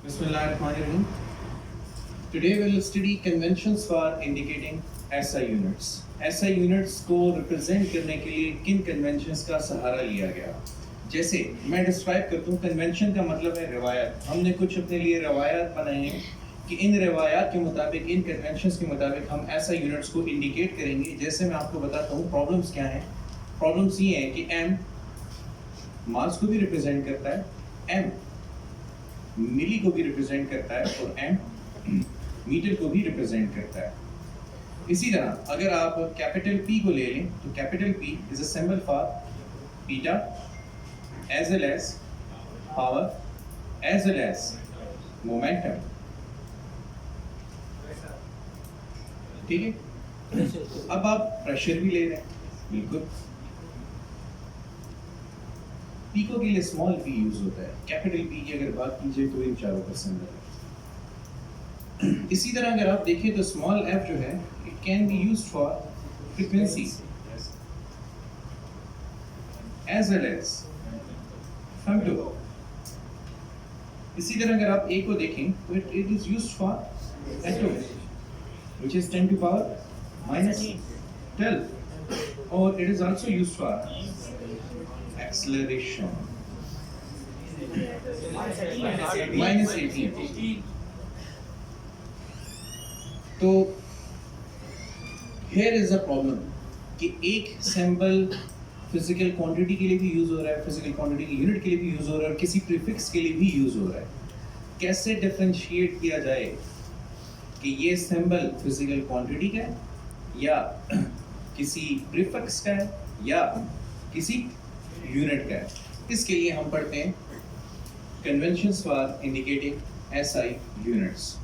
Bismillahirrahmanirrahim. Today we will study conventions for indicating SI units. SI units को represent करने के लिए किन conventions का सहारा लिया गया? जैसे मैं describe करता हूँ, convention का मतलब है रवायत. हमने कुछ अपने लिए रवायत बनाए हैं कि इन रवायत के मुताबिक, इन conventions के मुताबिक हम SI units को indicate करेंगे. जैसे मैं आपको बताता हूँ problems क्या हैं. Problems ये हैं कि M मास को भी represent करता है, M मिली को भी रिप्रेजेंट करता है और m मीटर को भी रिप्रेजेंट करता है. इसी तरह अगर आप कैपिटल P को ले लें तो capital P is a symbol for beta as well as power as well as momentum. ठीक है. अब आप प्रेशर भी ले रहे हैं, बिल्कुल. पीको के लिए स्मॉल p यूज होता है. कैपिटल P की अगर बात कीजिए तो इन चारों का सिंबल है. इसी तरह अगर आप देखें तो स्मॉल f जो है it can be used for frequency as well as femto. इसी तरह अगर आप a को देखें तो it is used for atom which is 10 to power -12 और it is also used for acceleration -18. तो here is a problem कि एक सिंबल फिजिकल क्वांटिटी के लिए भी यूज हो रहा है, फिजिकल क्वांटिटी की यूनिट के लिए भी यूज हो रहा है और किसी प्रीफिक्स के लिए भी यूज हो रहा है. कैसे डिफरेंशिएट किया जाए कि ये सिंबल फिजिकल क्वांटिटी का है या किसी प्रीफिक्स का है या किसी यूनिट का है. इसके लिए हम पढ़ते हैं conventions for indicating SI units.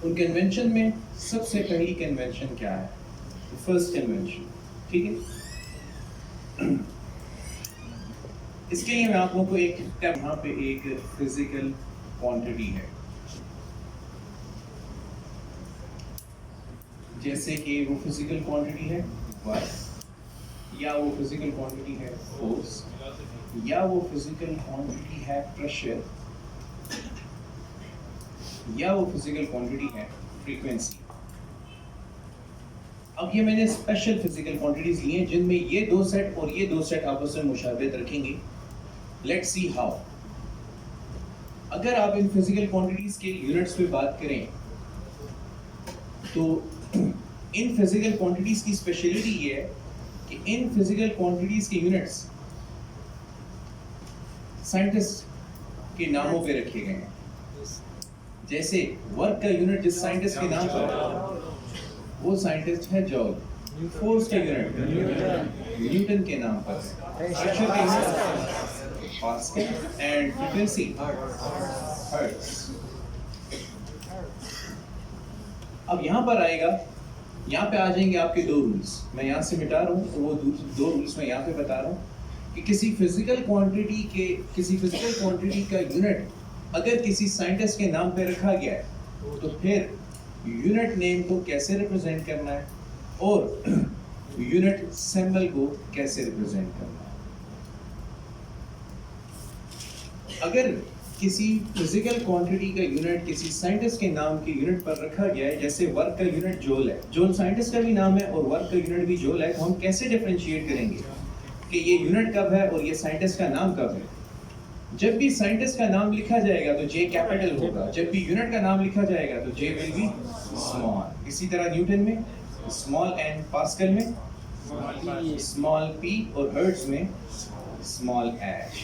उन कन्वेंशन में सबसे पहली कन्वेंशन क्या है? First convention. ठीक है. इसके लिए मैं आप लोगों को एक यहाँ पे एक फिजिकल क्वांटिटी है, जैसे कि वो फिजिकल क्वांटिटी है वर्क, या वो फिजिकल क्वांटिटी है फोर्स, या वो फिजिकल क्वांटिटी है प्रेशर, या वो फिजिकल क्वांटिटी है फ्रीक्वेंसी. अब ये मैंने स्पेशल फिजिकल क्वांटिटीज ली हैं जिनमें ये दो सेट और ये दो सेट आपस में मुशाबहत रखेंगे. Let's see how. अगर आप इन फिजिकल क्वांटिटीज के यूनिट्स पे बात करें तो इन फिजिकल क्वांटिटीज की स्पेशलिटी ये है कि इन फिजिकल क्वांटिटीज के यूनिट्स साइंटिस्ट के नामों पे रखे गए हैं. जैसे वर्क का यूनिट जिस साइंटिस्ट के नाम पर, वो साइंटिस्ट है जॉल. फोर्स का यूनिट न्यूटन के नाम पर, प्रेशर का unit pascal and frequency hertz. अब यहाँ पर आएगा, यहाँ पे आ जाएंगे आपके दो रूल्स. मैं यहाँ से मिटा रहा हूँ तो वो दो रूल्स मैं यहाँ पे बता रहा हूँ कि किसी फिजिकल क्वांटिटी का यूनिट अगर किसी साइंटिस्ट के नाम पे रखा गया है तो फिर यूनिट नेम को कैसे रिप्रेजेंट करना है और यूनिट सिंबल को कैसे रिप्रेजेंट करना है. अगर किसी फिजिकल क्वांटिटी का यूनिट किसी साइंटिस्ट के नाम के यूनिट पर रखा गया है, जैसे वर्क का यूनिट जूल है, जूल साइंटिस्ट का भी नाम है और वर्क का यूनिट भी जूल है, तो हम कैसे डिफरेंशिएट करेंगे कि ये यूनिट कब है और ये साइंटिस्ट का नाम कब है? जब भी साइंटिस्ट का नाम लिखा जाएगा तो जे कैपिटल होगा, जब भी यूनिट का नाम लिखा जाएगा तो जे विल बी स्मॉल. इसी तरह न्यूटन में स्मॉल एन, पास्कल में स्मॉल पी और हर्ट्ज में स्मॉल एच.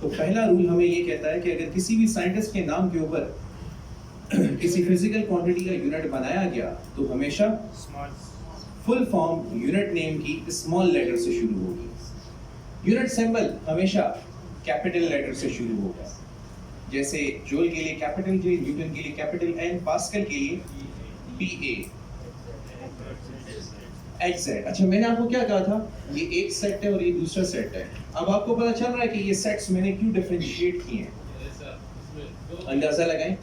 तो पहला रूल हमें ये कहता है कि अगर किसी भी साइंटिस्ट के नाम के ऊपर किसी फिजिकल क्वांटिटी का यूनिट बनाया गया तो हमेशा फुल फॉर्म यूनिट नेम की स्मॉल लेटर से शुरू होगी. यूनिट सिंबल हमेशा कैपिटल लेटर से शुरू होगा. जैसे जूल के लिए कैपिटल जे, न्यूटन के लिए कैपिटल एन, पास्कल के लिए पीए, एग्जैक्ट. अच्छा, मैंने आपको क्या कहा था, ये एक सेट है और ये दूसरा सेट है. अब आपको पता चल रहा है कि ये सेट्स मैंने क्यों डिफरेंशिएट किए हैं. अंदाजा लगाएं.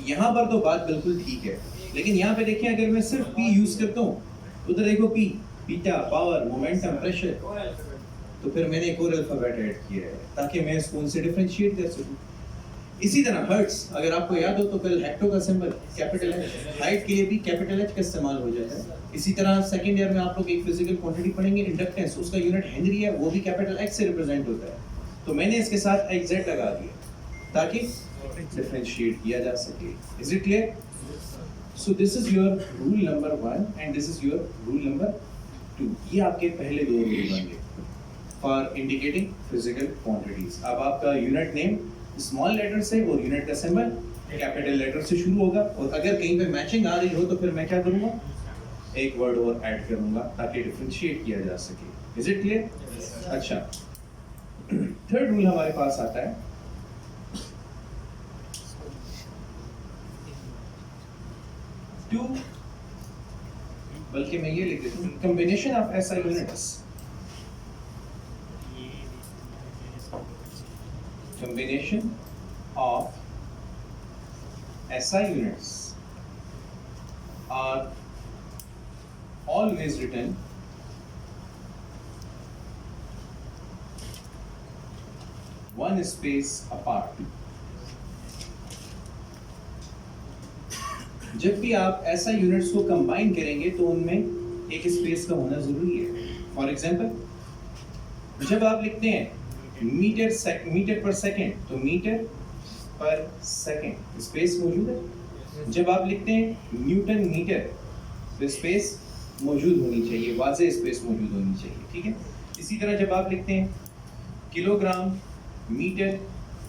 यहाँ पर तो बात बिल्कुल ठीक है, लेकिन यहाँ पे देखिए अगर मैं सिर्फ P यूज करता हूँ, उधर देखो P, beta, power, momentum, pressure, तो फिर मैंने एक और अल्फाबेट ऐड किया है ताकि मैं इसको उनसे डिफरेंशिएट कर सकूँ. इसी तरह हर्ट्स, अगर आपको याद हो तो कल हेक्टो का सिंबल कैपिटल है, हाइट के लिए भी कैपिटल एच का इस्तेमाल हो जाता है। इसी तरह सेकंड ईयर में आप लोग एक फिजिकल क्वांटिटी पढ़ेंगे इंडक्टेंस, उसका यूनिट हेनरी है, वो भी कैपिटल एक्स से रिप्रेजेंट होता है। तो मैंने इसके साथ एक्जेक्ट लगा दिया ताकि डिफरेंशिएट किया जा सके। Is it clear? So this is your rule number 1 and this is your rule number 2। ये आपके पहले दो रूल बन गए फॉर इंडिकेटिंग फिजिकल क्वांटिटीज। अब आपका यूनिट नेम स्मॉल लेटर से और यूनिट का सिंबल कैपिटल लेटर से शुरू होगा, और अगर कहीं पे मैचिंग आ रही हो तो फिर मैं क्या करूंगा, एक वर्ड और ऐड करूंगा ताकि डिफरेंशिएट किया जा सके। Is it clear? अच्छा, थर्ड रूल हमारे पास आता है टू, बल्कि मैं ये लिख देता हूं, combination of SI units, combination of SI units are always written one space apart। जब भी आप SI यूनिट्स को कंबाइन करेंगे तो उनमें एक स्पेस का होना जरूरी है। फॉर एग्जांपल, जब आप लिखते हैं मीटर पर सेकंड, तो मीटर पर सेकंड स्पेस मौजूद है। जब आप लिखते हैं न्यूटन मीटर, तो स्पेस मौजूद होनी चाहिए, वाज़ेह स्पेस मौजूद होनी चाहिए, ठीक है। इसी तरह जब आप लिखते हैं किलोग्राम मीटर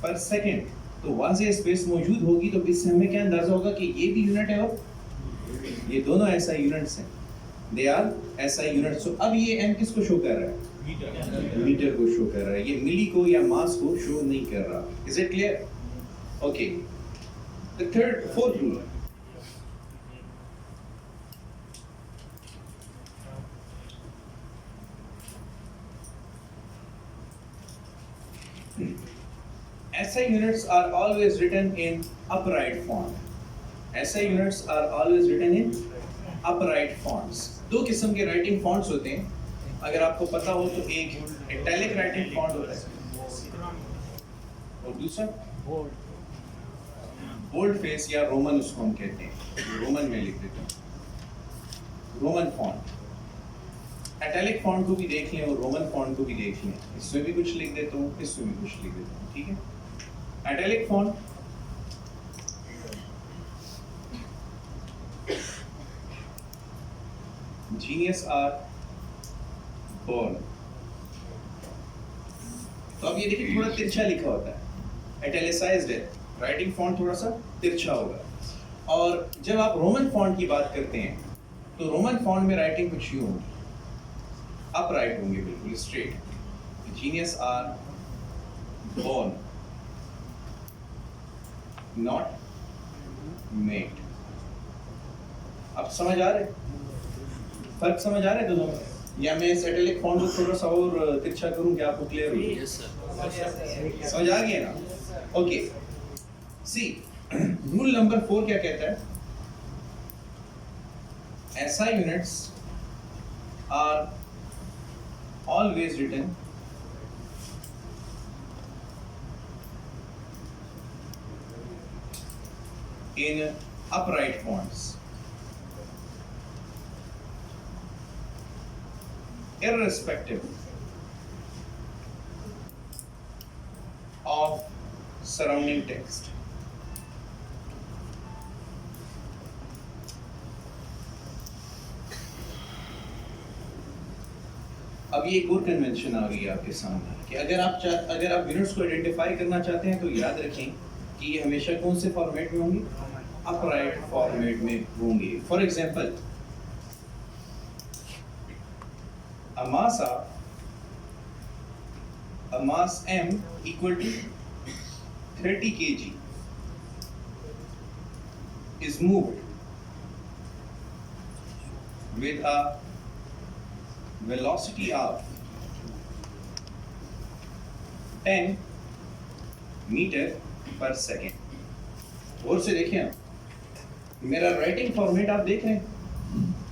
पर सेकंड, तो वाज़ेह स्पेस मौजूद होगी, तो इससे हमें क्या अंदाजा होगा कि ये भी यूनिट है और ये दोनों ऐसा यूनिट्स हैं, दे आर ऐसा यूनिट। सो अब ये एम किसको शो कर रहा है? मीटर को शो कर रहा है, ये मिली को या मास को शो नहीं कर रहा। Is it clear? Okay, the fourth rule, SI units are always written in upright font। SI units are always written in upright fonts। दो किस्म के राइटिंग फॉन्ट्स होते हैं, अगर आपको पता हो तो एक इटैलिक राइटिंग फॉन्ट होता है और दूसरा बोल्ड फेस या रोमन, उसको हम कहते हैं, रोमन में लिख देते हैं, रोमन फॉन्ट। इटैलिक फॉन्ट को भी देख लें और रोमन फॉन्ट को भी देख लें, इसमें भी कुछ लिख देता हूँ, इसमें भी कुछ लिख देता हूँ, ठीक है। Italic font genius are born. तो अब ये देखिए थोड़ा तिरछा लिखा होता है, इटैलिसाइज्ड है, राइटिंग फॉन्ट थोड़ा सा तिरछा होगा। और जब आप रोमन फॉन्ट की बात करते हैं तो रोमन फॉन्ट में राइटिंग कुछ यूं होगी, अपराइट होंगे, बिल्कुल straight. Genius are born not made. अब समझ आ रहे, फर्क समझ आ रहा है दोनों में? या मैं इस इटैलिक फॉन्ट को थोड़ा सा और तिरछा करूं, क्या आपको क्लियर हो? यस सर, समझ आ गया ना? ओके, सी रूल नंबर 4 क्या कहता है? SI units are always written in upright fonts irrespective of surrounding text। अब ये एक और कन्वेंशन आ गई है आपके सामने कि अगर आप यूनिट्स को आइडेंटिफाई करना चाहते हैं तो याद रखें कि ये हमेशा कौन से फॉर्मेट में होंगी? अपराइट फॉर्मेट में होंगे। For example, a mass m equal to 30 kg is moved with a velocity of 10 metre पर सेकेंड। और से देखिए आप, मेरा राइटिंग फॉर्मेट आप देख रहे हैं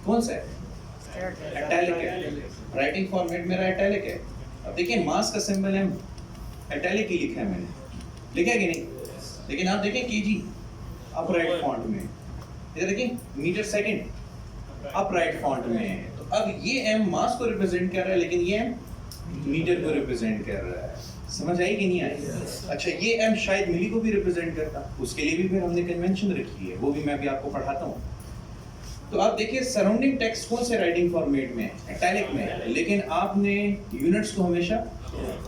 कौन सा है? इटैलिक है। राइटिंग फॉर्मेट मेरा इटैलिक है। अब देखिए मास का सिंबल है, इटैलिक ही लिखा है मैंने, लिखा है कि नहीं? लेकिन आप देखें केजी अपराइट फॉन्ट में, इधर देखें मीटर सेकंड अपराइट फॉन्ट में है। तो अब ये एम मास को रिप्रेजेंट कर रहा है, लेकिन ये एम मीटर को रिप्रेजेंट कर रहा है। समझ आई कि नहीं आई? अच्छा, ये एम शायद मिली को भी रिप्रेजेंट करता, उसके लिए भी फिर हमने कन्वेंशन रखी है, वो भी मैं अभी आपको पढ़ाता हूँ। तो आप देखिए सराउंडिंग टेक्स्ट कौन से राइटिंग फॉर्मेट में, इटैलिक में, लेकिन आपने यूनिट्स को हमेशा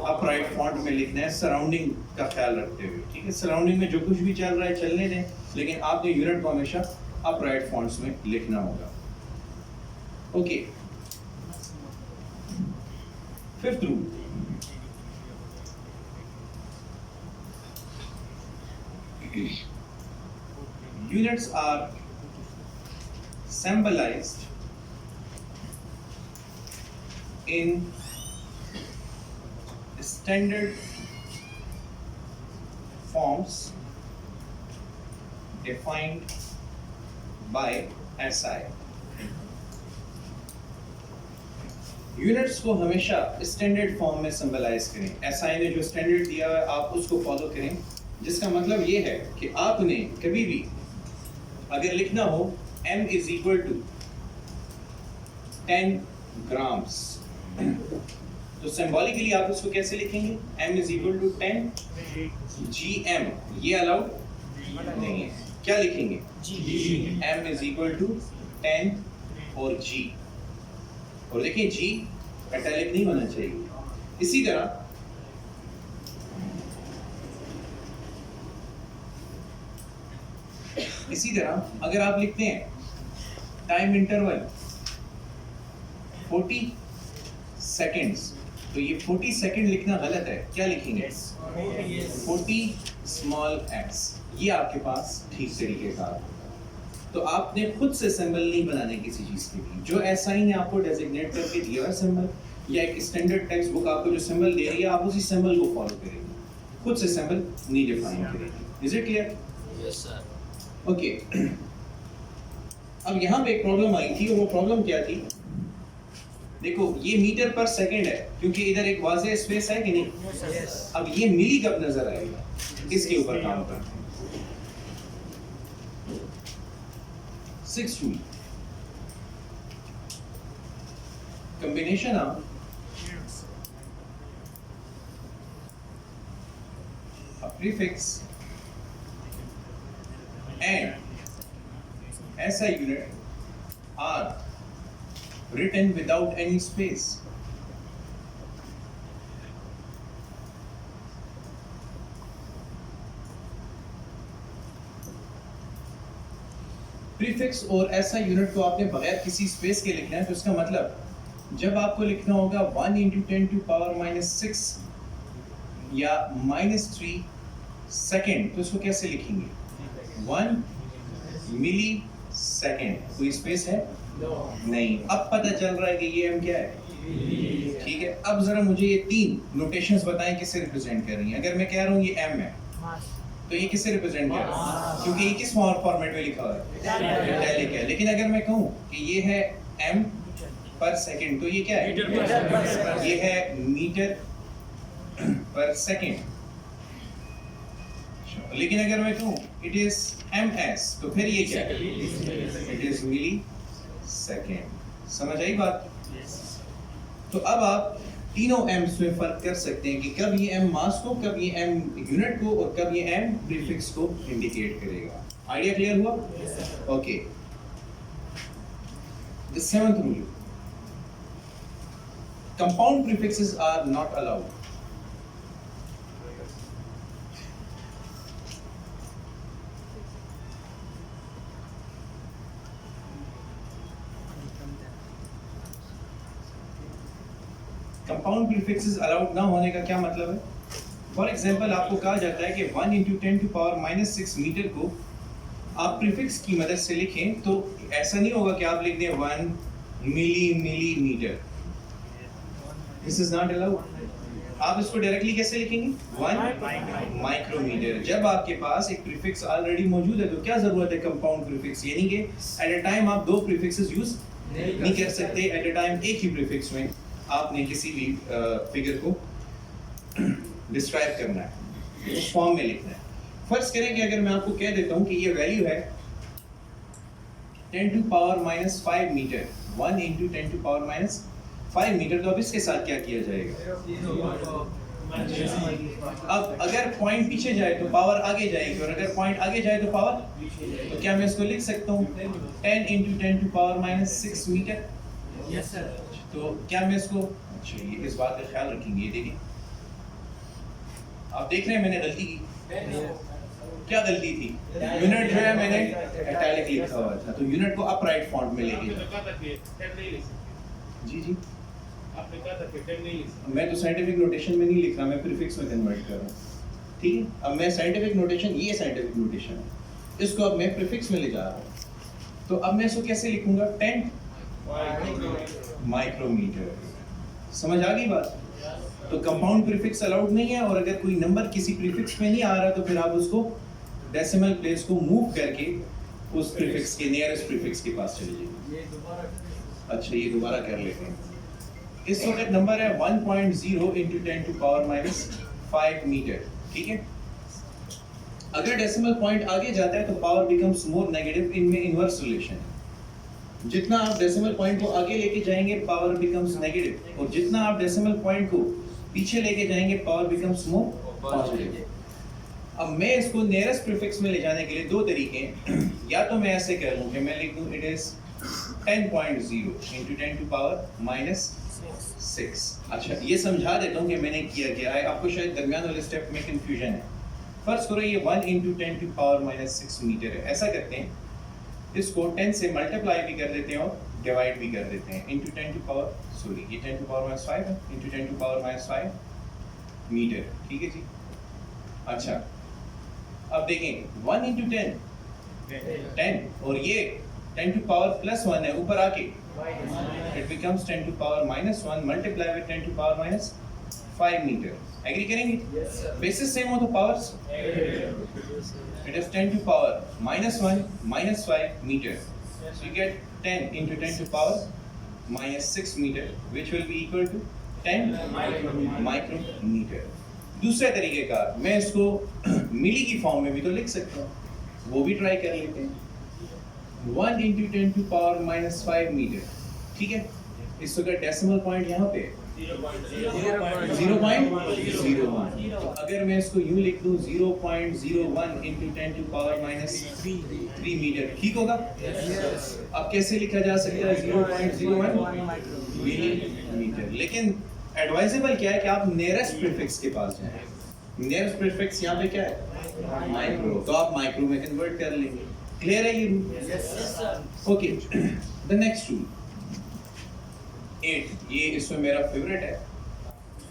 अपराइट फॉन्ट में लिखना है सराउंडिंग का ख्याल रखते हुए। ठीक है, सराउंडिंग में जो कुछ भी चल रहा है चलने दें, लेकिन आपने यूनिट को हमेशा अपराइट फॉन्ट्स में लिखना होगा। Okay, fifth rule, units are symbolized in standard forms defined by SI। Units को हमेशा स्टैंडर्ड फॉर्म में सिंबलाइज करें। एसआई ने जो स्टैंडर्ड दिया है आप उसको फॉलो करें, जिसका मतलब ये है कि आपने कभी भी अगर लिखना हो m is equal to 10 grams, तो सिंबॉलिकली आप उसको कैसे लिखेंगे? m is equal to 10 gm, ये अलाउड नहीं है। क्या लिखेंगे? m इज इक्वल टू 10 और g, और देखिए g इटैलिक नहीं होना चाहिए। इसी तरह अगर आप लिखते हैं टाइम इंटरवल 40 सेकेंड्स, तो ये 40 सेकेंड लिखना गलत है। क्या लिखेंगे? 40 स्मॉल x, ये आपके पास ठीक तरीके का होगा। तो आपने खुद से सिंबल नहीं बनाने किसी चीज के लिए, जो एसआई ने आपको डेजिग्नेट करके दिया है सिंबल, या एक स्टैंडर्ड टेक्स्ट बुक आपको जो सिंबल दे रही है आप उसी सिंबल को फॉलो करेंगे, खुद से सिंबल नहीं डिफाइन करेंगे। Is it clear? Yes sir. Okay, अब यहाँ पे एक प्रॉब्लम आई थी, और वो प्रॉब्लम क्या थी? देखो ये मीटर पर सेकंड है, क्योंकि इधर एक वाज़ेह स्पेस है कि नहीं? yes. अब ये मिली कब नजर आएगा? इसके ऊपर काम करते हैं। 6 tool, combination of a prefix and SI unit are written without any space. Prefix और SI यूनिट को आपने बगैर किसी स्पेस के लिखना है, तो इसका मतलब जब आपको लिखना होगा 1 × 10⁻⁻6 या -3 सेकेंड, तो इसको कैसे लिखेंगे? 1 मिली सेकेंड। कोई स्पेस है? नहीं। अब पता चल रहा है कि ये m क्या है? ठीक है, अब जरा मुझे ये 3 नोटेशंस बताएं किससे रिप्रेजेंट कर रही हैं। अगर मैं कह रहा हूँ ये m है, तो ये किससे रिप्रेजेंट कर रहा है? क्योंकि ये किस फॉर्मेट में लिखा हुआ है? इटैलिक है। लेकिन अगर मैं कहूँ कि ये है m पर सेकेंड, तो ये क्या है? ये है मीटर पर सेकेंड। लेकिन अगर मैं कहूँ इट इज ms, तो फिर ये क्या है? It is millisecond. समझ आई बात? तो अब आप तीनों एम्स में फर्क कर सकते हैं कि कब ये m मास को, कब ये m यूनिट को, और कब ये m प्रीफिक्स को इंडिकेट करेगा। आइडिया क्लियर हुआ? Okay, the 7th rule, compound prefixes are not allowed. Compound prefixes allowed ना होने का क्या मतलब है? फॉर एग्जांपल आपको कहा जाता है कि 1 × 10⁻⁻6 मीटर को आप प्रीफिक्स की मदद से लिखें, तो ऐसा नहीं होगा कि आप लिख दें 1 millimetre. This is not allowed. आप इसको डायरेक्टली कैसे लिखेंगे? 1 माइक्रोमीटर। जब आपके पास एक प्रीफिक्स ऑलरेडी मौजूद है, तो क्या जरूरत है कंपाउंड प्रीफिक्स, यानी कि एट अ टाइम आप 2 प्रीफिक्सेस यूज नहीं कर सकते। एट अ टाइम एक ही प्रीफिक्स में आपने किसी भी फिगर को डिस्क्राइब करना है, उस फॉर्म में लिखना है। फर्ज करें कि अगर मैं आपको कह देता हूं कि ये वैल्यू है 10 to power minus 5 metre, 1 into 10 to power minus 5 metre, तो अब इसके साथ क्या किया जाएगा? अब अगर पॉइंट पीछे जाए तो पावर आगे जाएगी, और अगर पॉइंट आगे जाए तो पावर, तो क्या मैं इसको लिख सकता हूँ 10 into 10 to power minus 6 metre? Yes sir. तो क्या मैं इसको, अच्छा ये इस बात का ख्याल रखेंगे, देखिए आप देख रहे हैं मैंने गलती की, क्या गलती थी? यूनिट जो है मैंने इटैलिक लिखा हुआ था, तो यूनिट को अपराइट फॉन्ट में लेके जी जी आपने कहा था कि 10 नहीं लिख सकते। मैं तो साइंटिफिक नोटेशन में नहीं लिख रहा, मैं प्रीफिक्स में कन्वर्ट कर रहा हूँ, ठीक है? अब मैं साइंटिफिक नोटेशन, ये साइंटिफिक नोटेशन है, इसको अब मैं प्रीफिक्स में ले जा रहा हूँ, तो अब मैं इसको कैसे लिखूंगा? 10 माइक्रोमीटर। समझ आ गई बात? तो कंपाउंड प्रीफिक्स अलाउड नहीं है, और अगर कोई नंबर किसी प्रीफिक्स में नहीं आ रहा तो फिर आप उसको डेसिमल प्लेस को मूव करके उस प्रीफिक्स के नियरेस्ट प्रीफिक्स के पास चले जाइए। अच्छा ये दोबारा कर लेते हैं। इस वक्त नंबर है 1.0 into 10 to power minus 5 metre, ठीक है? अगर डेसिमल पॉइंट आगे जाता है तो पावर बिकम्स मोर नेगेटिव, इनमें इनवर्स रिलेशन है। जितना आप डेसिमल पॉइंट को आगे लेके जाएंगे पावर बिकम्स नेगेटिव, और जितना आप डेसिमल पॉइंट को पीछे लेके जाएंगे पावर बिकम्स मोर पॉजिटिव। अब मैं इसको नियरेस्ट प्रीफिक्स में ले जाने के लिए दो तरीके हैं। या तो मैं ऐसे कह लूं कि मैं लिख दूं it is 10.0 into 10 to power minus 6। अच्छा ये समझा देता हूँ कि मैंने किया क्या है, आपको शायद दरमियान वाले स्टेप में कंफ्यूजन है। फर्स्ट करो ये 1 into 10 to power minus 6 metre है, ऐसा करते हैं इसको 10 से मल्टीप्लाई भी कर देते हैं और डिवाइड भी कर देते हैं, इंटू 10 टू पावर, सॉरी ये 10 टू पावर माइनस 5 है, into 10 to power minus 5 metre, ठीक है जी। अच्छा अब देखें 1 इंटू 10 और ये 10 टू पावर प्लस 1 है ऊपर आके, it becomes 10 to power minus 1 multiply with 10 to power minus 5 metre. Agree करेंगे? बेसिस सेम हो तो powers, it is 10 to power minus 1 minus 5 meter, so you get 10 into 10 to power minus 6 meter, which will be equal to 10 micrometer। दूसरे तरीके का मैं इसको मिली की form में भी तो लिख सकता हूँ, वो भी ट्राई कर लेते हैं। 1 into 10 to power minus 5 meter, ठीक है? इस वक्त डेसिमल पॉइंट यहाँ पे 0.01, तो अगर मैं इसको यूं लिख दूं 0.01 into 10 to power minus 3 metre, ठीक होगा? अब कैसे लिखा जा सकता है 0.01 मिलीमीटर? लेकिन एडवाइजेबल क्या है कि आप नियरेस्ट प्रीफिक्स के पास जाएं। नियरेस्ट प्रीफिक्स यहाँ पे क्या है? माइक्रो, तो आप माइक्रो में कन्वर्ट कर लेंगे। क्लियर है ये rule? Okay, the next rule 8, ये इसमें मेरा फेवरेट है।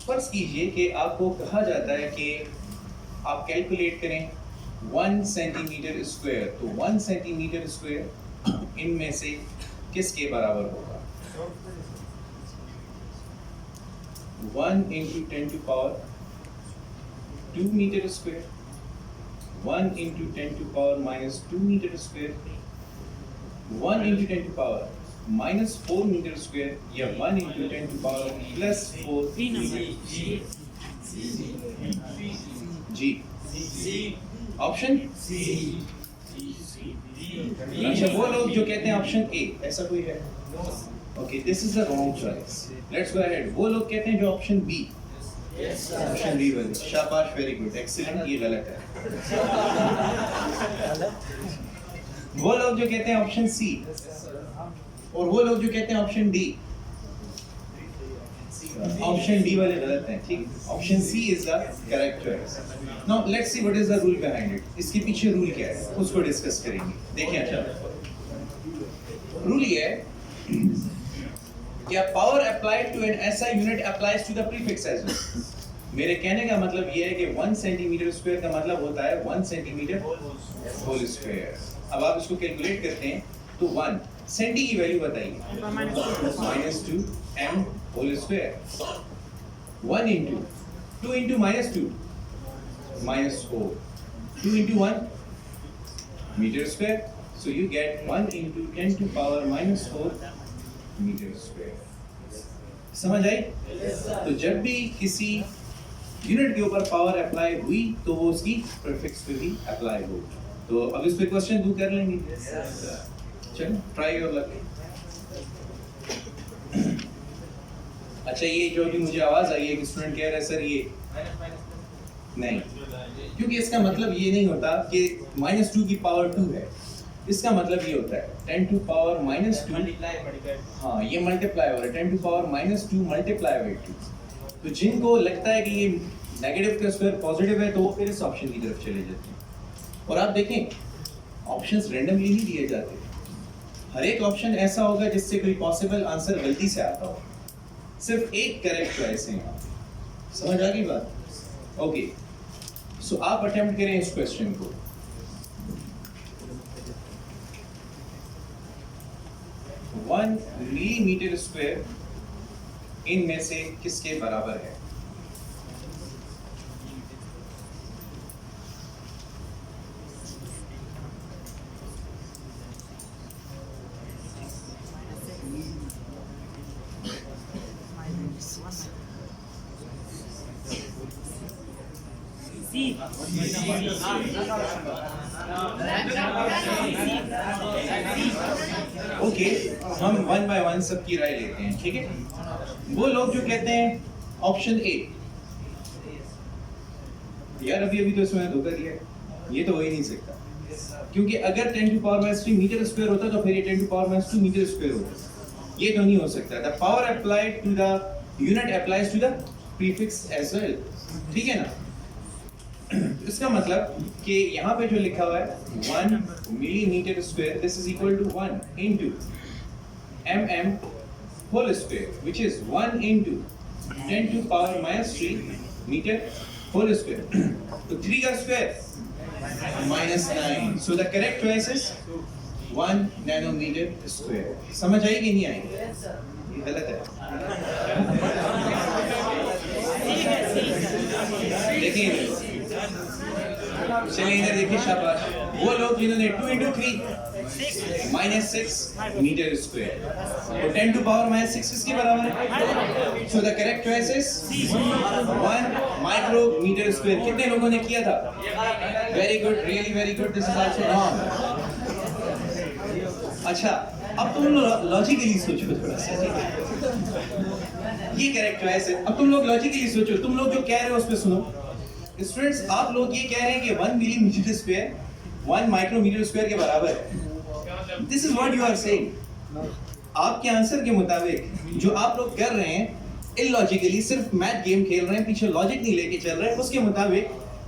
फर्ज कीजिए कि आपको कहा जाता है कि आप कैलकुलेट करें 1 सेंटीमीटर स्क्वायर, तो 1 सेंटीमीटर स्क्वायर इनमें से किसके बराबर होगा? 1 into 10 to power 2 metre square, 1 into 10 to power minus 2 metre square, 1 into 10 to power minus 4 metre square, या 1 into 10 to power plus 4 metre. जी ऑप्शन अच्छा, वो लोग जो कहते हैं ऑप्शन ए, ऐसा कोई है? Okay, this is the wrong choice, let's go ahead. वो लोग कहते हैं जो ऑप्शन बी, ऑप्शन बी वाले, शाबाश, वेरी गुड, एक्सीलेंट, ये गलत है। वो लोग जो कहते हैं ऑप्शन सी, और वो लोग जो कहते हैं ऑप्शन डी, ऑप्शन डी वाले गलत हैं, ठीक? Option C is the correct choice. Now let's see what is the rule behind it. इसके पीछे रूल क्या है उसको डिस्कस करेंगे। देखिए, अच्छा रूल ये है कि पावर अप्लाइड टू एन ऐसा unit applies to the prefix as well. मेरे कहने का मतलब ये है कि 1 सेंटीमीटर स्क्वायर का मतलब होता है 1 सेंटीमीटर होल स्क्वायर। अब आप इसको कैलकुलेट करते हैं तो 1 सेंटी की वैल्यू बताइए, -2 m whole square, 1 into 2 into -2 -4, 2 इंटू 1 metre square, so you get 1 into 10 to power -4 metre square. समझ आई? तो जब भी किसी यूनिट के ऊपर पावर अप्लाई हुई तो वो उसकी प्रीफिक्स पे भी अप्लाई हो। तो अब इस पे क्वेश्चन दूर कर लेंगे। चलो ट्राई योर लक। अच्छा ये जो भी मुझे आवाज आई है कि स्टूडेंट कह रहे हैं सर ये नहीं, क्योंकि इसका मतलब ये नहीं होता कि -2 की पावर 2 है। इसका मतलब ये होता है 10 टू पावर -2, हाँ ये मल्टीप्लाई हो रहा है 10 टू पावर -2 मल्टीप्लाई बाय 2। तो जिनको लगता है कि ये नेगेटिव का स्क्वायर पॉजिटिव है तो वो फिर इस ऑप्शन की तरफ चले जाते हैं। और आप देखें ऑप्शंस रैंडमली नहीं दिए जाते, हर एक ऑप्शन ऐसा होगा जिससे कोई पॉसिबल आंसर गलती से आता हो, सिर्फ एक करेक्ट चॉइस है यहाँ। समझ आ गई बात? ओके, सो आप अटेम्प्ट करें इस क्वेश्चन को। वन मिलीमीटर स्क्वायर इनमें से किसके बराबर है? ओके, हम वन बाय वन सबकी राय लेते हैं, ठीक है? वो लोग जो कहते हैं ऑप्शन ए, यार अभी तो इसमें धोखा दिया है, ये तो हो ही नहीं सकता, क्योंकि अगर 10 टू पावर -3 मीटर स्क्वायर होता तो फिर ये 10 टू पावर -2 मीटर स्क्वायर होता। ये तो नहीं हो सकता। The power applied to the unit applies to the prefix as well, ठीक है ना? इसका मतलब कि यहाँ पे जो लिखा हुआ है 1 millimetre square, this is equal to 1 into mm whole square, which is 1 into 10 to power -3 metre whole square. तो 3 का square -9, so the correct choice is 1 nanometre square. समझ आई कि नहीं आई? गलत है। देखिए चलिए इधर देखिए, शाबाश। वो लोग जिन्होंने 2 into 3 -6 मीटर स्क्वायर, तो 10 टू पावर -6 किसके बराबर है? So the correct choice is 1 micrometre square. कितने लोगों ने किया था? Very good, really very good, this is also wrong. अच्छा, अब तुम लोग लॉजिकली सोचो थोड़ा सा, ये करेक्ट चॉइस है। अब तुम लोग लॉजिकली सोचो, तुम लोग जो कह रहे हो उस पे सुनो। स्टूडेंट्स, आप लोग ये कह रहे हैं कि 1 मिलीमीटर स्क्वायर 1 माइक्रोमीटर स्क्वायर के बराबर है। This is what you are saying. आपके आंसर के मुताबिक जो आप लोग कर रहे हैं इलॉजिकली, सिर्फ मैथ गेम खेल रहे हैं, पीछे लॉजिक नहीं लेके चल रहे हैं। उसके मुताबिक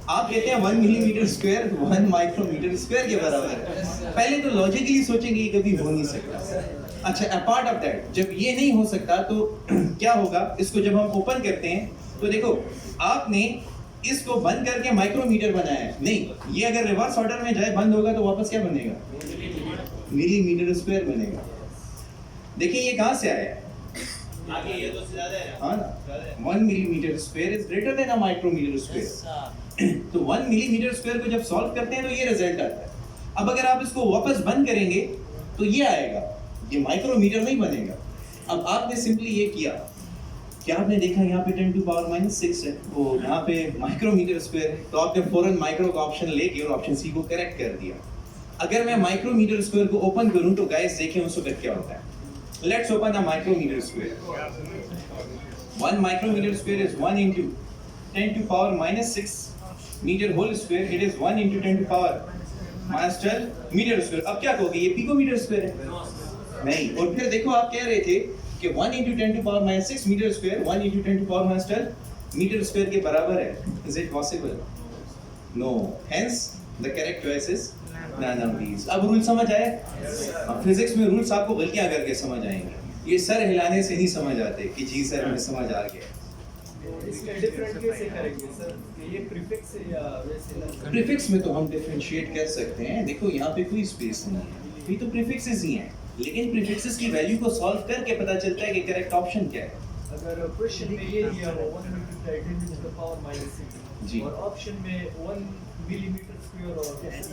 आप कहते हैं 1 मिलीमीटर स्क्वायर 1 माइक्रोमीटर स्क्वायर के बराबर है। पहले तो लॉजिकली सोचेंगे ये कभी हो नहीं सकता। अच्छा, अपार्ट ऑफ दैट, जब ये नहीं हो सकता तो क्या होगा? इसको जब हम ओपन करते हैं तो देखो, आपने इसको बंद करके माइक्रोमीटर बनाया है। नहीं, ये अगर रिवर्स ऑर्डर में जाए बंद होगा तो वापस क्या बनेगा? मिलीमीटर स्क्वायर बनेगा। देखिए ये कहां से आया है? आगे ये तो ज्यादा है। हाँ ना, 1 millimetre square is greater than a micrometre square. तो 1 मिलीमीटर स्क्वायर को जब सॉल्व करते हैं तो ये रिजल्ट आता है। अब अगर आप इसको वापस बंद करेंगे तो ये आएगा, ये माइक्रोमीटर नहीं बनेगा। अब आपने सिंपली ये किया कि आपने देखा यहाँ पे 10 टू पावर -6 है, वो यहाँ पे माइक्रोमीटर स्क्वायर है, तो आपने फौरन माइक्रो का ऑप्शन लेके और ऑप्शन सी को करेक्ट कर दिया। अगर मैं माइक्रोमीटर स्क्वायर को ओपन करूं तो गाइस देखें उस वक्त क्या होता है। Let's open a micrometre square. 1 micrometre square is 1 into 10 to power -6 metre whole square, it is 1 into 10 to power -12 metre square. अब क्या कहोगे? ये पिकोमीटर स्क्वायर है? नहीं। और फिर देखो, आप कह रहे थे कि 1 into 10 to power -6 metre square 1 into 10 to power -12 metre square के बराबर है। Is it possible? No. Hence the correct choice is none of these। अब रूल समझ आए? फिजिक्स में रूल्स आपको गलतियां करके समझ आएंगे, ये सर हिलाने से नहीं समझ आते कि जी सर हमें समझ आ गया। इसका डिफरेंट कैसे करेंगे सर? ये प्रीफिक्स है या वैसे? प्रीफिक्स में तो हम डिफरेंशिएट कर सकते हैं। देखो यहाँ पे कोई स्पेस नहीं है, ये तो प्रीफिक्सेस ही हैं, लेकिन प्रीफिक्सेस की वैल्यू को सॉल्व करके पता चलता है कि करेक्ट ऑप्शन क्या है। अगर क्वेश्चन में ये दिया हो 1 into 10 to the power -6 जी, और ऑप्शन में 1 मिलीमीटर स्क्वायर और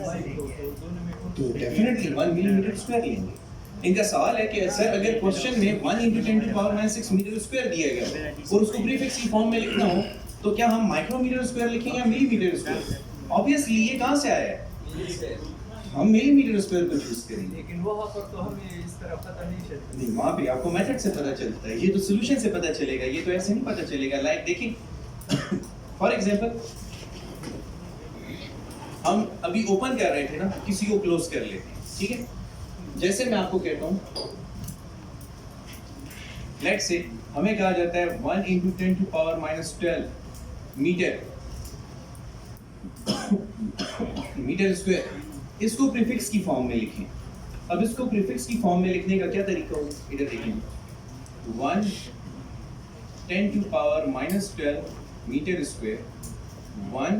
माइक्रो, तो दोनों में कौन तो सा? डेफिनेटली 1 मिलीमीटर स्क्वायर लेंगे। इनका सवाल है कि सर अगर क्वेश्चन में 1 into 10 to the power -6 metre square दिया गया और उसको प्रीफिक्स की फॉर्म में लिखना हो तो क्या हम माइक्रोमीटर स्क्वायर लिखेंगे या मिलीमीटर स्क्वायर? ऑब्वियसली ये कहाँ से आया है? हम मिलीमीटर स्क्वायर को चूज करेंगे। लेकिन वहाँ पर तो हमें इस तरह पता नहीं चलता। नहीं, वहाँ पे आपको मेथड से पता चलता है, ये तो सोल्यूशन से पता चलेगा, ये तो ऐसे नहीं पता चलेगा। लाइक देखिए फॉर एग्जांपल हम अभी ओपन कर रहे थे ना, किसी को क्लोज कर लेते हैं, ठीक है? जैसे मैं आपको कहता हूँ, लेट्स से हमें कहा जाता है 1 × 10⁻⁻12 मीटर मीटर स्क्वायर। इसको प्रीफिक्स की फॉर्म में लिखें। अब इसको प्रीफिक्स की फॉर्म में लिखने का क्या तरीका होगा? इधर देखें, 1 10⁻⁻12 metre square, 1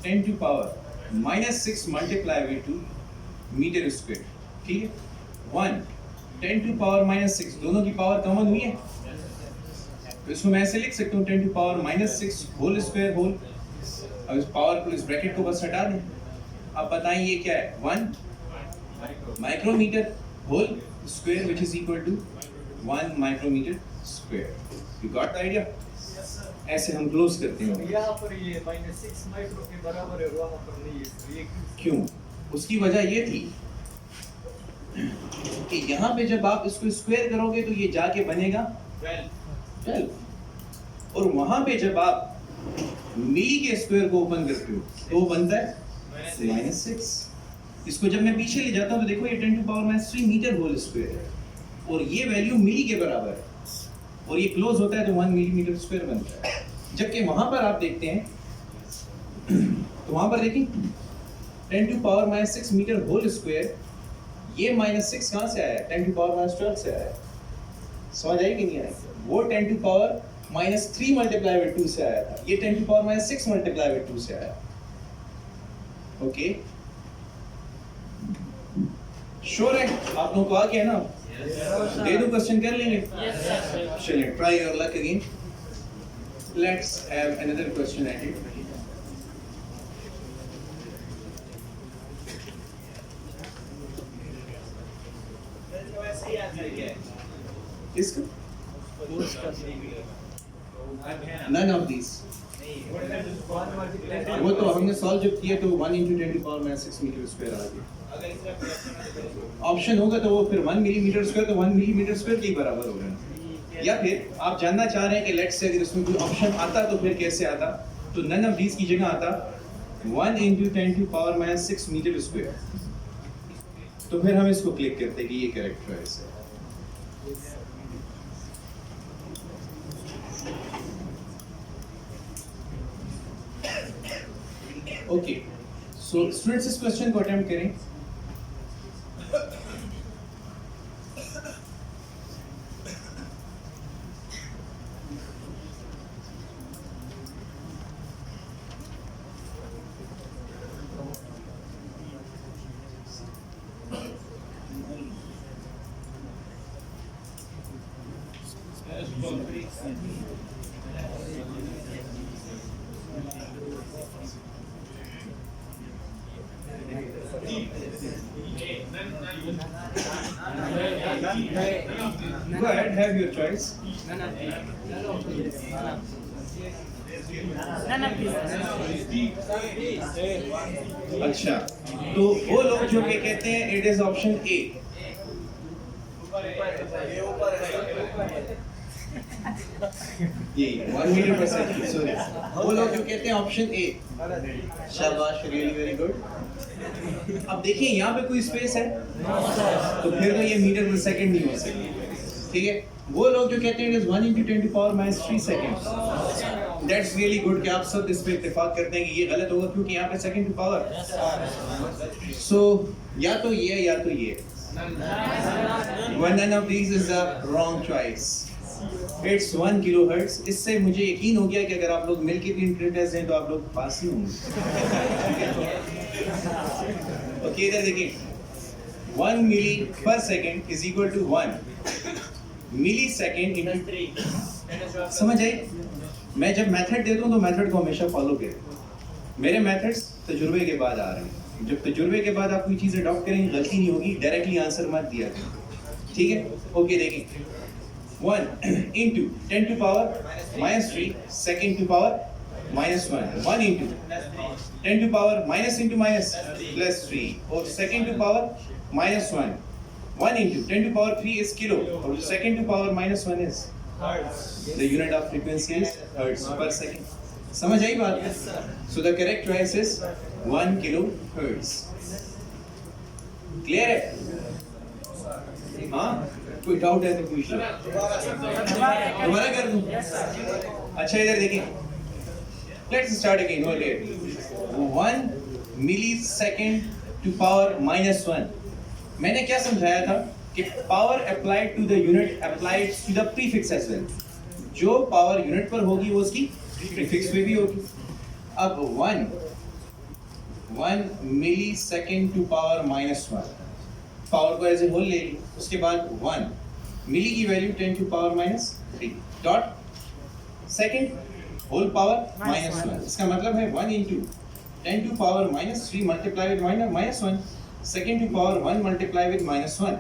10⁻⁻6 multiply with 2 metre square, ठीक है? 1 10⁻⁻6 दोनों की पावर कॉमन हुई है, तो इसको मैं ऐसे लिख सकता हूँ 10⁻⁻6 होल स्क्वायर होल। अब इस पावर को, इस ब्रैकेट को बस हटा दें। अब बताएं ये क्या है? 1 micrometre whole square which is equal to 1 micrometre square. You got the idea? ऐसे हम क्लोज करते हैं। यहाँ पर ये -6 माइक्रो के बराबर है, वहाँ पर नहीं है, तो ये क्यों? उसकी वजह ये थी कि यहाँ पे जब आप इसको स्क्वायर करोगे तो ये जाके बनेगा 12, और वहां पे जब आप मिली के स्क्वायर को ओपन करते हो तो वो बनता है -6। इसको जब मैं पीछे ले जाता हूँ तो देखो ये 10⁻³ मीटर होल स्क्वायर है, और ये वैल्यू मिली के बराबर है, और ये क्लोज होता है तो 1 मिलीमीटर स्क्वायर बनता है। जबकि वहां पर आप देखते हैं तो वहां पर देखिए 10⁻⁻6 मीटर होल स्क्वायर, ये -6 कहाँ से आया? 10⁻12 से आया। समझ आई कि नहीं आई? वो 10⁻³ मल्टीप्लाई विद 2 से आया था, ये 10⁻6 मल्टीप्लाई विद 2 से आया। ओके, श्योर है? आप लोगों को आ गया ना? दे दो, क्वेश्चन कर लेंगे? चलिए, try your luck again. Let's have another question at it. इसका none of these, वो तो हमने सॉल्व जब किया तो 1 × 10⁻6 मीटर स्क्वायर आ गया। ऑप्शन होगा तो वो फिर 1 मिलीमीटर स्क्वायर, तो 1 मिलीमीटर स्क्वायर के बराबर होगा ना। या फिर आप जानना चाह रहे हैं कि लेट्स से अगर इसमें कोई ऑप्शन आता तो फिर कैसे आता? तो नन ऑफ दीज की जगह आता 1 × 10⁻6 मीटर स्क्वायर, तो फिर हम इसको क्लिक करते हैं कि ये करेक्ट चॉइस है। ओके, सो स्टूडेंट्स इस क्वेश्चन को अटेम्प्ट करें। Go ahead, have your choice. अच्छा, तो वो लोग जो क्या कहते हैं, इट इज ऑप्शन ए। ये 1 मीटर पर सेकंड, सॉरी, वो लोग जो कहते हैं ऑप्शन ए। शाबाश, रियली वेरी गुड। अब देखिए यहाँ पे कोई स्पेस है तो फिर तो ये मीटर पर सेकंड नहीं हो सकती, ठीक है? वो लोग जो कहते हैं it is 1 × 10⁻³ second, that's really good कि आप सब इस पे इत्तेफाक करते हैं कि ये गलत होगा क्योंकि यहाँ पे सेकंड टू पावर। सो या तो ये या तो ये, none of these is the wrong choice. It's 1 kilohertz. इससे मुझे यकीन हो गया कि अगर आप लोग मिल के भी इंटरेस्ट हैं तो आप लोग पास ही होंगे। ओके, इधर देखिए, 1 milli per second is equal to 1 millisecond into 3। समझ आई? मैं जब मेथड देता हूँ तो मेथड को हमेशा फॉलो करें। मेरे मेथड्स तजुर्बे के बाद आ रहे हैं। जब तजुर्बे के बाद आप कोई चीज़ अडॉप्ट करेंगे गलती नहीं होगी, डायरेक्टली आंसर मत दिया करें, ठीक है? ओके, देखिए 1 × 10⁻³ second to power -1 1 into 10 to power minus into minus plus 3 और second to power -1 1 into 10 to power 3 is kilo और second to power -1 is the unit of frequency is hertz per second. समझ आई बात? So the correct choice is 1 kilohertz. Clear है? हाँ? कोई doubt है तो पूछिए। दोबारा कर दूं? अच्छा इधर देखिए। Let's start again. Okay. 1 millisecond to power -1. मैंने क्या समझाया था कि power applied to the unit applied to the prefix as well. जो power unit पर होगी वो उसकी prefix पे भी होगी। अब 1 millisecond to power -1 पावर को ऐसे होल ले ली, उसके बाद 1 मिली की value 10 to power -3 dot second whole power -1 इसका मतलब है 1 into 10 to power -3 multiply with -1 second to power 1 multiply with -1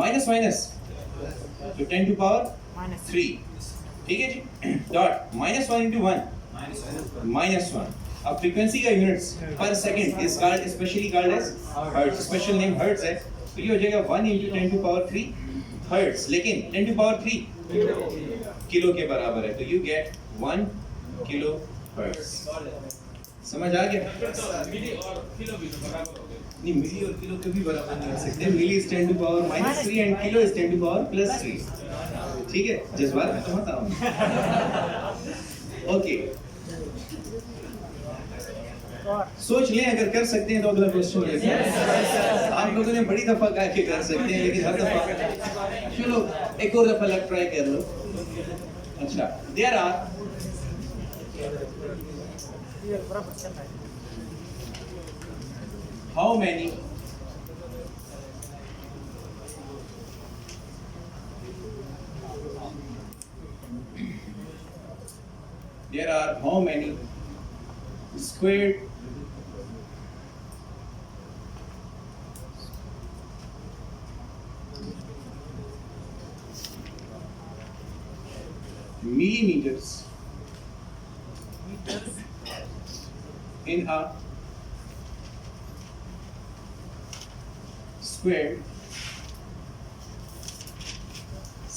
minus तो 10 to power 3 ठीक है जी डॉट -1 into 1 -1 अब फ्रीक्वेंसी का units per second is called specially called as hertz special name hertz है तो ये हो जाएगा 1 into 10 to power 3 हर्ट्ज लेकिन 10 to power 3 किलो के बराबर है तो यू गेट 1 किलो हर्ट्ज समझ आ गया नहीं मिली और किलो कभी बराबर नहीं हो सकते milli is 10 to power -3 and kilo is 10 to power +3 ठीक है जज्बात में तो मत आओ ओके सोच लें अगर कर सकते हैं तो अगला क्वेश्चन लेते हैं आप लोगों ने बड़ी दफा कहा कि कर सकते हैं लेकिन हर दफा चलो एक और दफा लग ट्राई कर लो अच्छा there are how many squared millimeters in a squared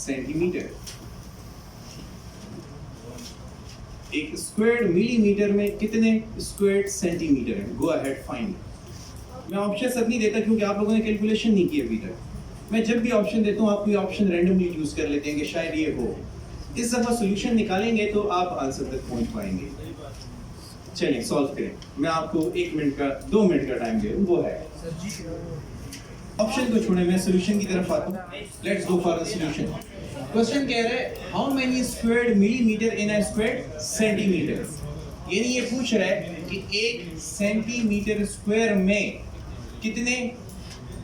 centimeter एक स्क्वायर्ड मिलीमीटर में कितने स्क्वायर्ड सेंटीमीटर है गो अहेड फाइंड मैं ऑप्शन सब नहीं देता क्योंकि आप लोगों ने कैलकुलेशन नहीं की अभी तक मैं जब भी ऑप्शन देता हूं आप कोई ऑप्शन रैंडमली चूज कर लेते हैं कि शायद ये हो इस दफा सॉल्यूशन निकालेंगे तो आप आंसर तक पहुंच पाएंगे चलिए सॉल्व करें मैं आपको 1 मिनट का 2 मिनट का टाइम दे रहा हूं वो है ऑप्शन को छोड़े मैं सॉल्यूशन की तरफ आता हूं let's go for the solution question कह रहा है how many squared millimetre in a squared centimetre यानी ये पूछ रहा है कि 1 सेंटीमीटर स्क्वायर में कितने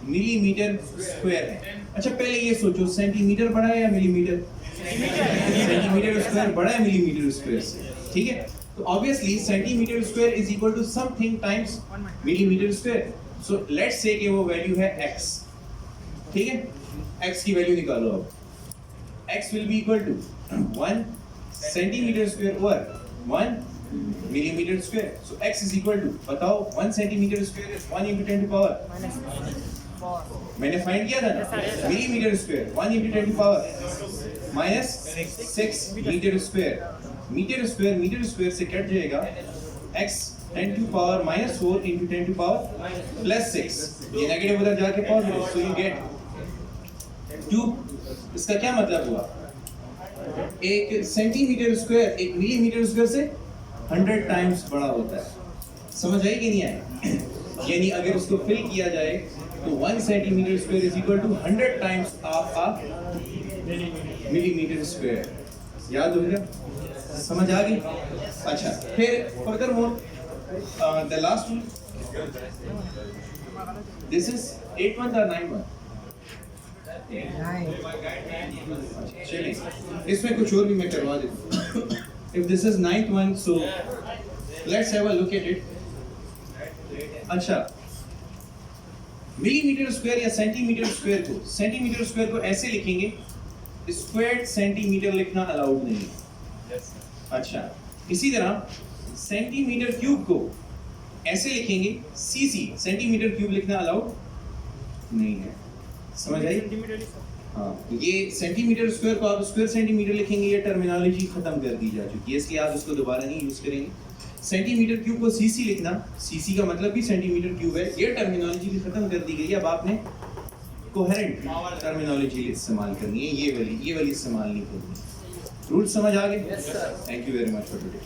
मिलीमीटर स्क्वायर है अच्छा पहले ये सोचो सेंटीमीटर बड़ा है या मिलीमीटर सेंटीमीटर स्क्वायर बड़ा है मिलीमीटर स्क्वायर से ठीक है तो obviously centimetre square is equal to something times millimetre square so let's say कि वो वैल्यू है x ठीक है x की वैल्यू निकालो अब x will be equal to 1 centimeter square over 1 millimeter square. So x is equal to बताओ 1 centimeter square is 1 into 10 to power मैंने फाइंड किया था ना millimeter square 1 into 10 to power minus 6 meter square से cut जाएगा x 10 to power -4 into 10 to power +6 ये negative उधर जाके पॉजिटिव so you get 2 इसका क्या मतलब हुआ एक सेंटीमीटर स्क्वायर एक मिलीमीटर स्क्वायर से 100 टाइम्स बड़ा होता है समझ आई कि नहीं आई यानी अगर उसको फिल किया जाए तो 1 centimetre square is equal to 100 times of a millimetre square याद हो गया समझ आ गई अच्छा फिर furthermore the last one this is 8 or 9 चलिए इसमें कुछ और भी मैं करवा देता हूँ if this is 9th one so let's have a look at it अच्छा मिलीमीटर स्क्वायर या सेंटीमीटर स्क्वायर को ऐसे लिखेंगे स्क्वायर्ड सेंटीमीटर लिखना अलाउड नहीं है अच्छा इसी तरह सेंटीमीटर क्यूब को ऐसे लिखेंगे सीसी, सेंटीमीटर क्यूब लिखना अलाउड नहीं है। समझ आई? हाँ, ये सेंटीमीटर स्क्वायर को आप स्क्वायर सेंटीमीटर लिखेंगे, ये टर्मिनोलॉजी खत्म कर दी जा चुकी है, इसलिए आप इसको दोबारा नहीं यूज करेंगे। सेंटीमीटर क्यूब को सीसी लिखना, सीसी का मतलब भी सेंटीमीटर क्यूब है, ये टर्मिनोलॉजी भी खत्म कर दी गई है। अब आपने कोहेरेंट टर्मिनोलॉजी इस्तेमाल करनी है, ये वाली इस्तेमाल नहीं करनी। रूल समझ आ गए? Thank you very much for today.